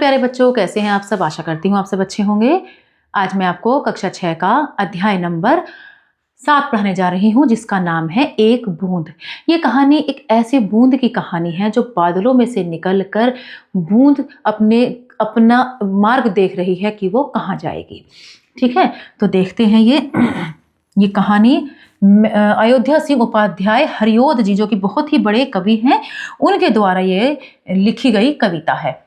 प्यारे बच्चों, कैसे हैं आप सब? आशा करती हूँ आप सब अच्छे होंगे। आज मैं आपको कक्षा 6 का अध्याय नंबर 7 पढ़ाने जा रही हूँ, जिसका नाम है एक बूंद। ये कहानी एक ऐसी बूंद की कहानी है जो बादलों में से निकलकर बूंद अपना मार्ग देख रही है कि वो कहाँ जाएगी। ठीक है, तो देखते हैं ये कहानी अयोध्या सिंह उपाध्याय हरिओद जी, जो कि बहुत ही बड़े कवि हैं, उनके द्वारा ये लिखी गई कविता है।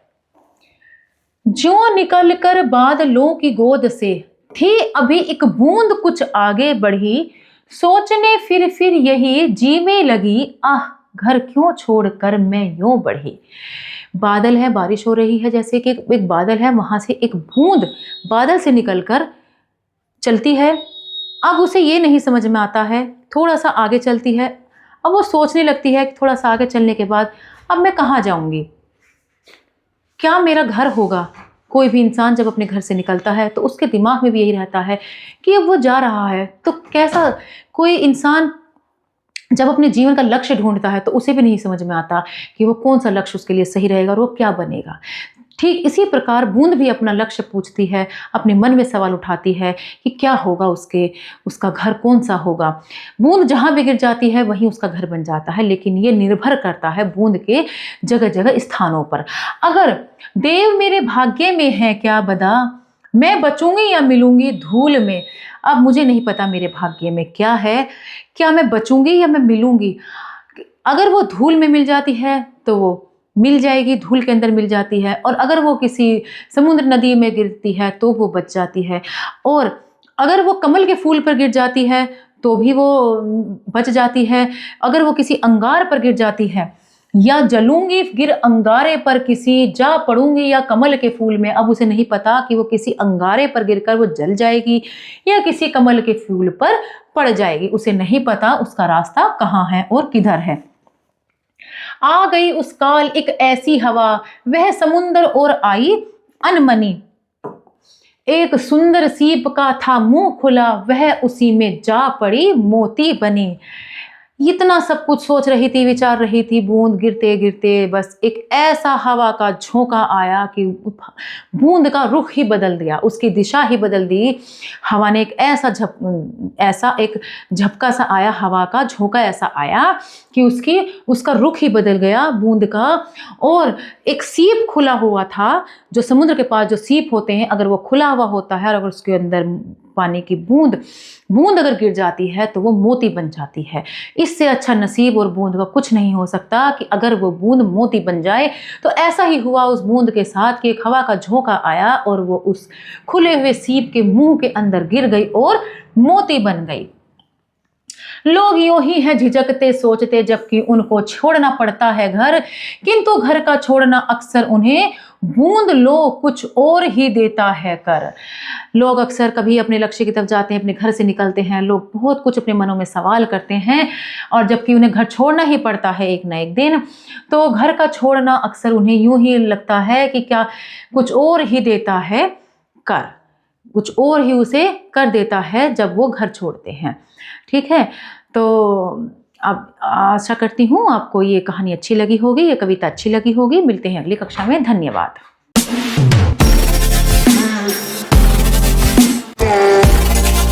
जो निकलकर बादलों की गोद से थी अभी एक बूंद कुछ आगे बढ़ी, सोचने फिर यही जी में लगी, आह घर क्यों छोड़कर मैं यूं बढ़ी। बादल है, बारिश हो रही है, जैसे कि एक बादल है, वहां से एक बूंद बादल से निकलकर चलती है। अब उसे ये नहीं समझ में आता है, थोड़ा सा आगे चलती है। अब वो सोचने लगती है कि थोड़ा सा आगे चलने के बाद अब मैं कहाँ जाऊंगी, क्या मेरा घर होगा। कोई भी इंसान जब अपने घर से निकलता है तो उसके दिमाग में भी यही रहता है कि अब वो जा रहा है तो कैसा। कोई इंसान जब अपने जीवन का लक्ष्य ढूंढता है तो उसे भी नहीं समझ में आता कि वो कौन सा लक्ष्य उसके लिए सही रहेगा और वो क्या बनेगा। ठीक इसी प्रकार बूंद भी अपना लक्ष्य पूछती है, अपने मन में सवाल उठाती है कि क्या होगा उसका घर कौन सा होगा। बूंद जहां भी गिर जाती है वहीं उसका घर बन जाता है, लेकिन ये निर्भर करता है बूंद के जगह जगह स्थानों पर। अगर देव मेरे भाग्य में है क्या बदा, मैं बचूंगी या मिलूंगी धूल में। अब मुझे नहीं पता मेरे भाग्य में क्या है, क्या मैं बचूंगी या मैं मिलूंगी। अगर वो धूल में मिल जाती है तो वो मिल जाएगी, धूल के अंदर मिल जाती है, और अगर वो किसी समुद्र नदी में गिरती है तो वो बच जाती है, और अगर वो कमल के फूल पर गिर जाती है तो भी वो बच जाती है। अगर वो किसी अंगार पर गिर जाती है, या जलूंगी गिर अंगारे पर किसी, जा पड़ूंगी या कमल के फूल में। अब उसे नहीं पता कि वो किसी अंगारे पर गिरकर वो जल जाएगी या किसी कमल के फूल पर पड़ जाएगी। उसे नहीं पता उसका रास्ता कहाँ है और किधर है। आ गई उस काल एक ऐसी हवा, वह समुंदर और आई अनमनी। एक सुंदर सीप का था मुंह खुला, वह उसी में जा पड़ी मोती बनी। इतना सब कुछ सोच रही थी, विचार रही थी बूंद गिरते गिरते, बस एक ऐसा हवा का झोंका आया कि बूंद का रुख ही बदल दिया, उसकी दिशा ही बदल दी। हवा ने एक ऐसा एक झपका सा आया, हवा का झोंका ऐसा आया कि उसका रुख ही बदल गया बूंद का। और एक सीप खुला हुआ था, जो समुद्र के पास जो सीप होते हैं, अगर वो खुला हुआ होता है और अगर उसके अंदर पानी की बूंद अगर गिर जाती है तो वो मोती बन जाती है। इससे अच्छा नसीब और बूंद का कुछ नहीं हो सकता कि अगर वो बूंद मोती बन जाए। तो ऐसा ही हुआ उस बूंद के साथ कि एक हवा का झोंका आया और वो उस खुले हुए सीप के मुंह के अंदर गिर गई और मोती बन गई। लोग यूं ही हैं झिझकते सोचते, जबकि उनको छोड़ना पड़ता है घर, किंतु घर का छोड़ना अक्सर उन्हें बूंद लो कुछ और ही देता है कर। लोग अक्सर कभी अपने लक्ष्य की तरफ जाते हैं, अपने घर से निकलते हैं, लोग बहुत कुछ अपने मनों में सवाल करते हैं, और जबकि उन्हें घर छोड़ना ही पड़ता है एक ना एक दिन, तो घर का छोड़ना अक्सर उन्हें यूं ही लगता है कि क्या कुछ और ही देता है कर, कुछ और ही उसे कर देता है जब वो घर छोड़ते हैं। ठीक है, तो अब आशा करती हूँ आपको ये कहानी अच्छी लगी होगी, ये कविता अच्छी लगी होगी। मिलते हैं अगली कक्षा में। धन्यवाद।